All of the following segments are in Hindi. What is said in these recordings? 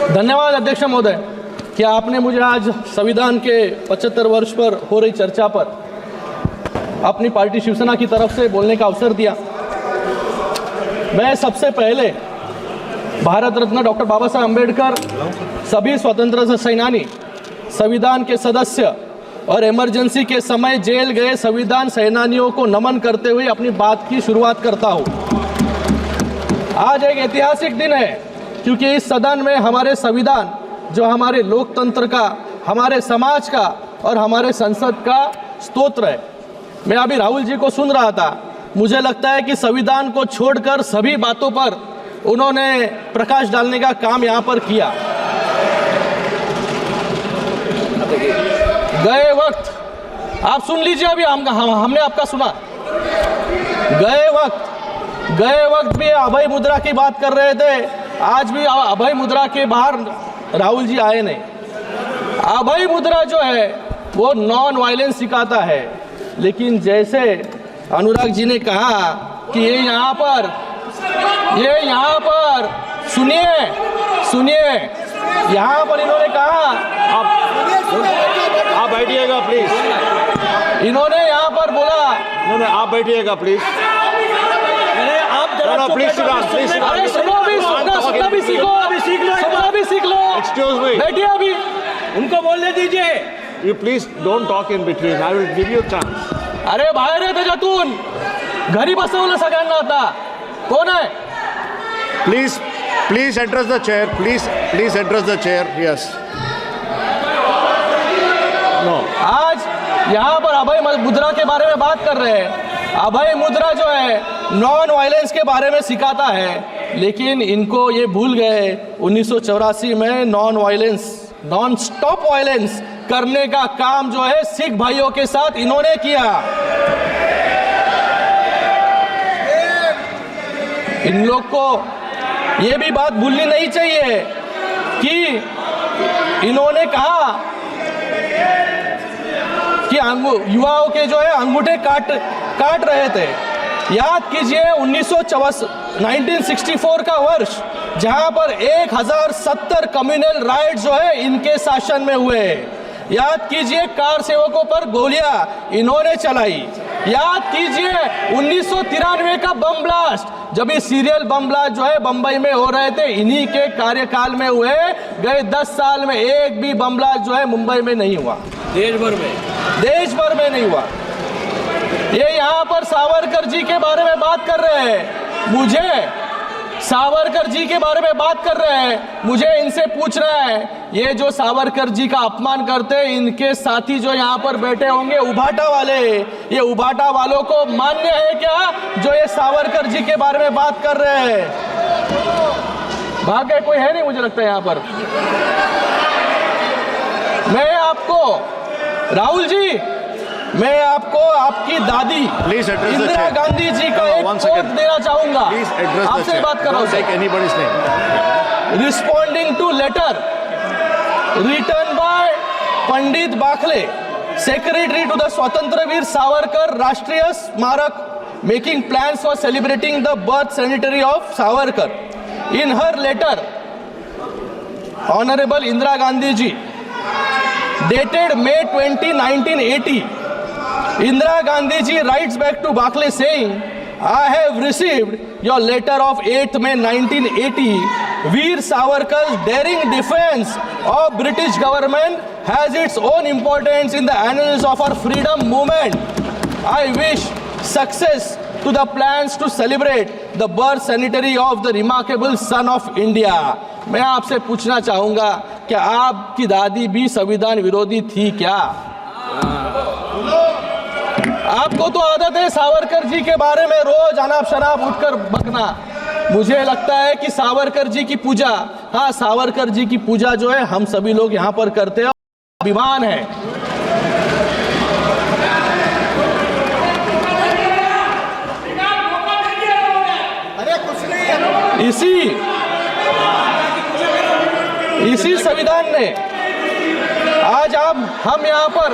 धन्यवाद अध्यक्ष महोदय कि आपने मुझे आज संविधान के 75 वर्ष पर हो रही चर्चा पर अपनी पार्टी शिवसेना की तरफ से बोलने का अवसर दिया। मैं सबसे पहले भारत रत्न डॉक्टर बाबा साहब अम्बेडकर, सभी स्वतंत्रता सेनानी, संविधान के सदस्य और इमरजेंसी के समय जेल गए संविधान सेनानियों को नमन करते हुए अपनी बात की शुरुआत करता हूँ। आज एक ऐतिहासिक दिन है क्योंकि इस सदन में हमारे संविधान, जो हमारे लोकतंत्र का, हमारे समाज का और हमारे संसद का स्तोत्र है। मैं अभी राहुल जी को सुन रहा था, मुझे लगता है कि संविधान को छोड़कर सभी बातों पर उन्होंने प्रकाश डालने का काम यहाँ पर किया। गए वक्त आप सुन लीजिए, अभी हमने आपका सुना। गए वक्त भी अभय मुद्रा की बात कर रहे थे, आज भी अभय मुद्रा के बाहर राहुल जी आए नहीं। अभय मुद्रा जो है वो नॉन वायलेंस सिखाता है, लेकिन जैसे अनुराग जी ने कहा कि ये यहाँ पर सुनिए यहाँ पर इन्होंने कहा, आप बैठिएगा प्लीज। इन्होंने यहाँ पर बोला, नहीं आप बैठिएगा प्लीज। अरे आप जरा प्लीज अरे सुनो भी सीख लो। एक्सक्यूज मी, बैठिए, अभी उनको बोलने दीजिए। You please don't talk in between, I will give you chance. अरे बाहेर आहे त्याच्यातून, घरी बसवलं सगळ्यांना आता। कोण आहे? Please address the chair, please address the chair. Yes no, आज यहाँ पर अभय मुद्रा के बारे में बात कर रहे हैं। अभय मुद्रा जो है नॉन वायलेंस के बारे में सिखाता है, लेकिन इनको ये भूल गए 1984 में नॉन स्टॉप वायलेंस करने का काम जो है सिख भाइयों के साथ इन्होंने किया। इन लोग को ये भी बात भूलनी नहीं चाहिए कि इन्होंने कहा कि युवाओं के जो है अंगूठे काट रहे थे। याद कीजिए 1964 का वर्ष, जहां पर 1070 कम्युनल राइट जो है इनके शासन में हुए। याद कीजिए कार सेवकों पर गोलियां इन्होंने चलाई। याद कीजिए 1993 का बम ब्लास्ट, जब ये सीरियल बम ब्लास्ट जो है बंबई में हो रहे थे, इन्हीं के कार्यकाल में हुए। गए 10 साल में एक भी बम ब्लास्ट जो है मुंबई में नहीं हुआ, देश भर में नहीं हुआ। ये यहाँ पर सावरकर जी के बारे में बात कर रहे हैं, मुझे इनसे पूछना है, ये जो सावरकर जी का अपमान करते हैं, इनके साथी जो यहाँ पर बैठे होंगे उभाटा वाले, ये उभाटा वालों को मान्य है क्या जो ये सावरकर जी के बारे में बात कर रहे हैं? भाग्य कोई है नहीं, मुझे लगता है यहाँ पर। मैं आपको आपकी दादी इंदिरा गांधी जी का एक कोट देना चाहूंगा। आपसे बात कर रहा हूं। Responding to letter written by Pandit Bakhle, secretary to the Swatantraveer Savarkar Rashtriya Smarak, making plans for celebrating the birth centenary of Savarkar. In her letter, honourable Indira Gandhi ji, dated May 20, 1980, Indira Gandhi ji writes back to Bakle saying, I have received your letter of 8th May 1980. Veer Savarkar's daring defense of British government has its own importance in the annals of our freedom movement. I wish success to the plans to celebrate the birth centenary of the remarkable son of India. मैं आपसे पूछना चाहूंगा, क्या आपकी दादी भी संविधान विरोधी थी क्या? आपको तो आदत है सावरकर जी के बारे में रोज अनाप शनाप उठकर बकना। मुझे लगता है कि सावरकर जी की पूजा, हाँ सावरकर जी की पूजा जो है हम सभी लोग यहाँ पर करते हैं, अभिमान है। इसी संविधान ने आज हम यहाँ पर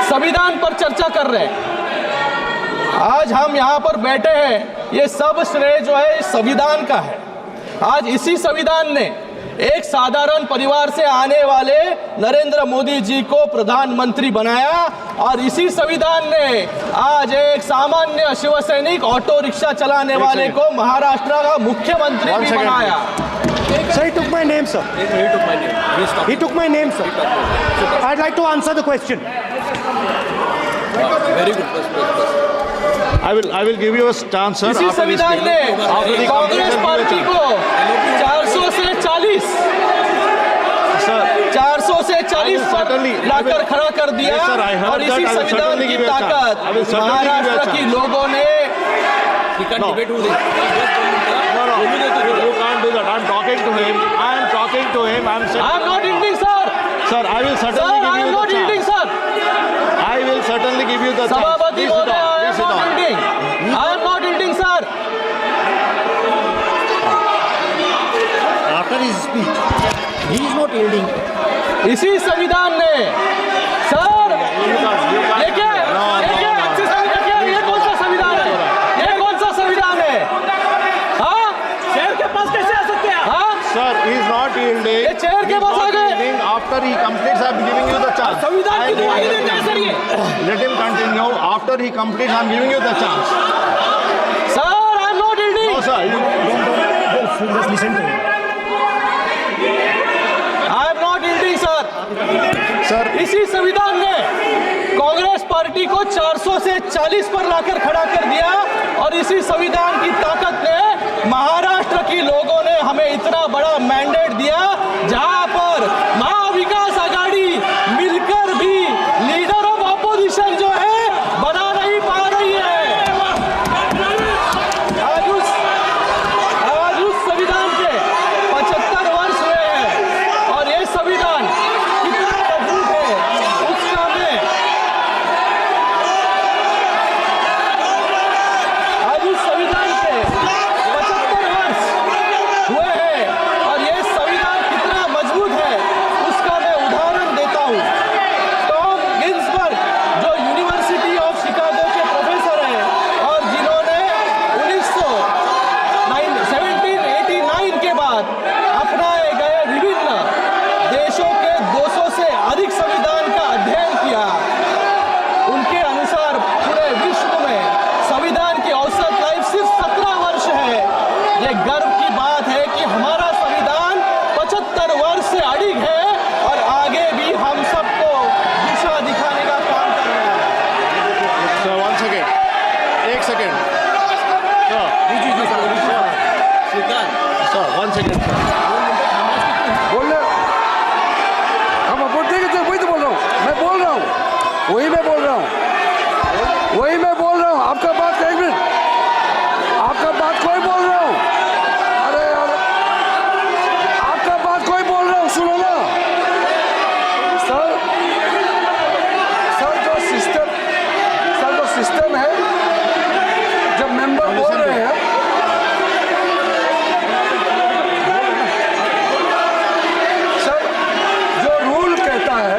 संविधान पर चर्चा कर रहे हैं। आज हम यहाँ पर बैठे हैं, ये सब श्रेय जो है इस संविधान का है। आज इसी संविधान ने एक साधारण परिवार से आने वाले नरेंद्र मोदी जी को प्रधानमंत्री बनाया और इसी संविधान ने आज एक सामान्य शिवसैनिक ऑटो रिक्शा चलाने वाले को महाराष्ट्र का मुख्यमंत्री भी बनाया। Sir, he took my name, sir. He took my name. He took my name, sir. I'd like to answer the question. Very good. I will give you a chance, sir. इसी after this संविधान ने speaking. After the Congress completion, party give को a 400 से 40 chance. Sir, 400 से 40 पर certainly- लाकर खड़ा कर दिया Yes, sir, I heard और that. इसी I will संविधान certainly की give you a chance. ताकत I will certainly give you a Maharashtra chance. की लोगों ने No, you can't do that. I'm talking to him. I'm saying, I am not ending, sir. sir, I will Sir, certainly I give am you not the ending, chance. sir. I will certainly give you the chance. सभापति Please sit महोदय, down. I Please am sit not down. ending. I am not ending, sir. After his speech, he is not yielding. इसी संविधान ने सर देखिए अच्छे से देखिए ये कौन सा संविधान है, ये कौन सा संविधान है? हाँ, शेर के पास कैसे आ सकते हैं? हाँ, Sir, he is not yielding. ये चेयर के He is पास आ not गए। yielding. After he completes, I'm giving you the chance. संविधान की I will दुहाई let देते हैं him- सर ये। Let him continue. After he completes, I'm giving you the chance. Sir I am not No, yielding. sir. Just listen to him. I am not yielding, sir. Sir, इसी संविधान ने कांग्रेस पार्टी को 400 से 40 पर लाकर खड़ा कर दिया और इसी संविधान की ताकत ने महाराष्ट्र की लोगों ने हमें इतना बड़ा मैंडेट दिया जहां पर महाविकास आघाड़ी मिलकर भी लीडर ऑफ ऑपोजिशन जो है बना नहीं पा रही है। आज उस संविधान के 75 वर्ष हुए हैं और ये संविधान कितना मजबूत है उसका मैं आज उस संविधान के 75 वर्ष हुए हैं और ये संविधान कितना मजबूत है उसका मैं उदाहरण देता हूँ। टॉम गिन्सबर्ग जो यूनिवर्सिटी ऑफ शिकागो के प्रोफेसर हैं और जिन्होंने 1789 के बाद अपनाए गए विभिन्न देशों के 200 से अधिक संविधान का अध्ययन किया, उनके अनुसार पूरे विश्व में संविधान की औसत लाइफ सिर्फ 17 वर्ष है। ये गर्व की बात है कि हमारा संविधान 75 वर्ष से अडिग है और आगे भी हम सबको दिशा दिखाने का काम कर रहा है। sir, one second. एक second. Sir, one second. बोल रहे हम वोट देंगे तो वही तो बोल रहा हूँ, मैं बोल रहा हूँ, वही मैं बोल रहा हूँ, आपका बात एक मिनट, आपका बात कोई बोल रहा हूँ, अरे यार आपका बात कोई बोल रहा हूँ, सुनो ना सर जो सिस्टम है जब मेंबर बोल रहे हैं सर, जो रूल कहता है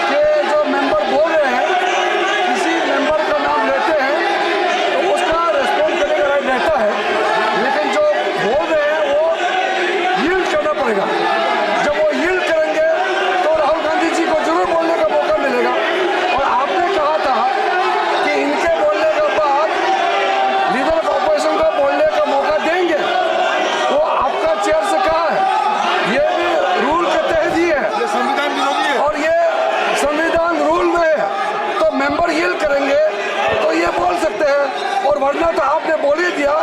कि जो मेंबर बोल रहे हैं किसी मेंबर का नाम लेते हैं तो उसका रेस्पॉन्ड करने का राइट रहता है, लेकिन जो बोल रहे हैं वो यील्ड करना पड़ेगा। जब वो यील्ड करेंगे तो राहुल गांधी जी को जरूर बोलने का मौका मिलेगा। और आपने कहा था कि इनके बोलने के बाद लीडर ऑफ ऑपोजिशन को बोलने का मौका देंगे, वो आपका चेयर से कहा है, ये भी रूल के तहत ही है और ये संविधान रूल में है, तो मेंबर यील्ड करेंगे तो ये बोल सकते हैं, और वरना तो आपने बोल ही दिया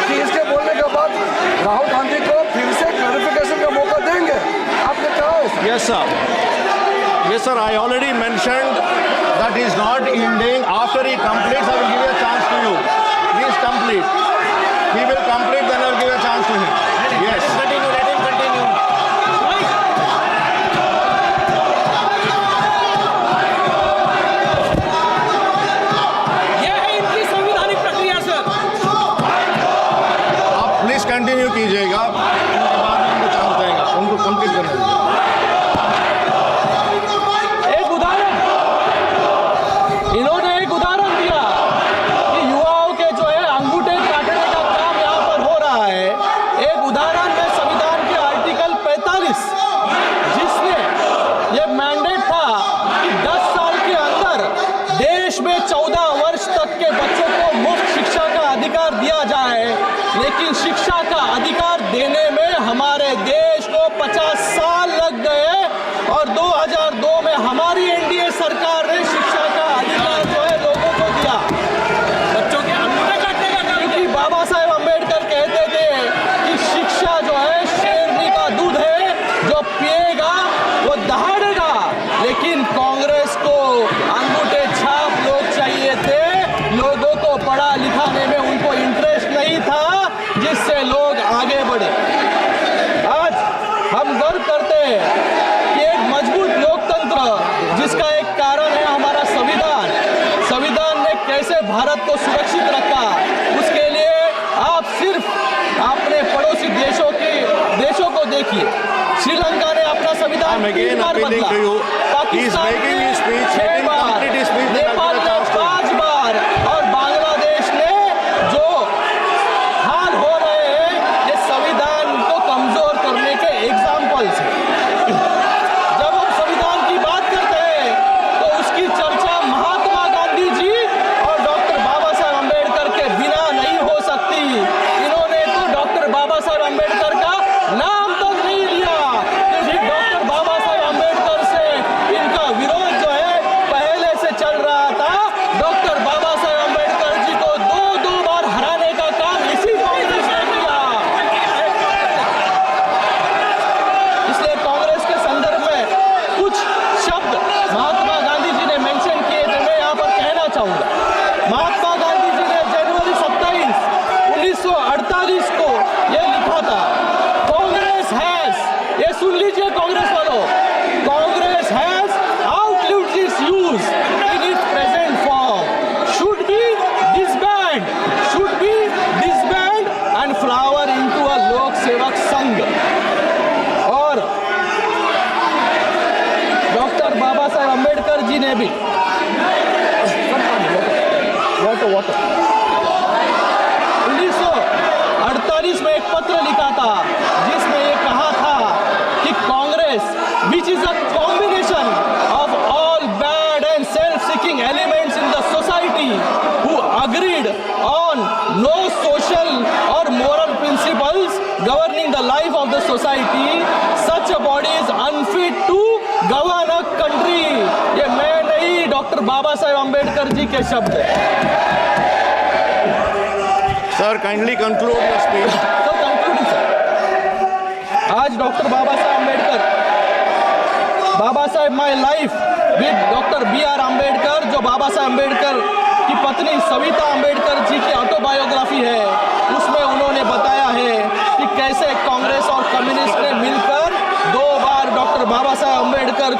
कि इसके बोलने के बाद राहुल गांधी को फिर से क्लैरिफिकेशन का मौका देंगे, आपने कहा है। Yes, sir. Yes, sir. I already mentioned that he is not yielding. After he completes, I will give a chance to you. Please complete. He will complete, then I will give a chance to him. Yes. Continue. Let him continue. यह है इनकी संवैधानिक प्रक्रिया सर। आप प्लीज कंटिन्यू कीजिएगा, उनके बाद में उनको चांस देगा, उनको कंप्लीट करने दीजिए। एक उदाहरण इन्होंने एक उदाहरण दिया कि युवाओं के जो है अंगूठे काटने का काम यहाँ पर हो रहा है। एक उदाहरण मैं संविधान के आर्टिकल 50 साल लग गए और 2002 में हमारी एनडीए सरकार ने शिक्षा का अधिकार जो है लोगों को दिया। बच्चों के अंगूठे काटने का काम, क्योंकि बाबा साहेब अम्बेडकर कहते थे कि शिक्षा जो है शेरनी का दूध है, जो पिएगा वो दहाड़ेगा। लेकिन कांग्रेस को अंगूठे छाप लोग चाहिए थे, लोगों को पढ़ा लिखाने में उनको इंटरेस्ट नहीं था, जिससे लोग आगे बढ़े। आज हम गर्व करते हैं कि एक मजबूत लोकतंत्र, जिसका एक कारण है हमारा संविधान। संविधान ने कैसे भारत को सुरक्षित रखा, उसके लिए आप सिर्फ अपने पड़ोसी देशों को देखिए। श्रीलंका ने अपना संविधान 3 बार बदला, पाकिस्तान ने 6 बार, नेपाल ने 5 बार और बांग्लादेश ने जो हाल हो रहे हैं ये संविधान को कमजोर करने के एग्जाम्पल्स हैं। जब हम संविधान की बात करते हैं तो उसकी चर्चा महात्मा गांधी जी और डॉक्टर बाबा साहेब अम्बेडकर के बिना नहीं हो सकती। इन्होंने तो डॉक्टर बाबा साहेब अम्बेडकर का नाम तक नहीं लिया, क्योंकि डॉक्टर बाबा साहेब अम्बेडकर से इनका विरोध जो है पहले से चल रहा था। डॉक्टर बाबा साहेब अम्बेडकर जी को 2 बार हराने का काम इसी कांग्रेस ने किया। इसलिए कांग्रेस के संदर्भ में कुछ शब्द महात्मा गांधी जी ने मेंशन किए थे, मैं यहाँ पर कहना चाहूंगा। महात्मा गांधी जी ने जनवरी 27, 1948 को यह लिखा था, कांग्रेस हैज, ये सुन लीजिए कांग्रेस वालों, Congress has outlived its use in its present form, should be disbanded and flower into a लोक सेवक संघ। और डॉक्टर बाबा साहेब अम्बेडकर जी ने भी वाटर 1948 में एक पत्र लिखा था, जिसमें ये कहा था कि Congress which is a combination of all bad and self-seeking elements in the society who agreed on no social or moral principles governing the life of the society, such a body is unfit to govern a country। ये मैं नहीं, डॉक्टर बाबा साहेब अम्बेडकर जी के शब्द हैं। Sir, kindly conclude your speech. तो कंक्लूडिंग सर, आज doctor Baba Saheb Ambedkar, Baba Saheb my life with doctor BR Ambedkar, जो बाबा साहेब अम्बेडकर की पत्नी सविता अम्बेडकर जी की ऑटोबायोग्राफी है, उसमें उन्होंने बताया है कि कैसे कांग्रेस और कम्युनिस्ट ने मिलकर 2 बार डॉक्टर बाबा साहेब अम्बेडकर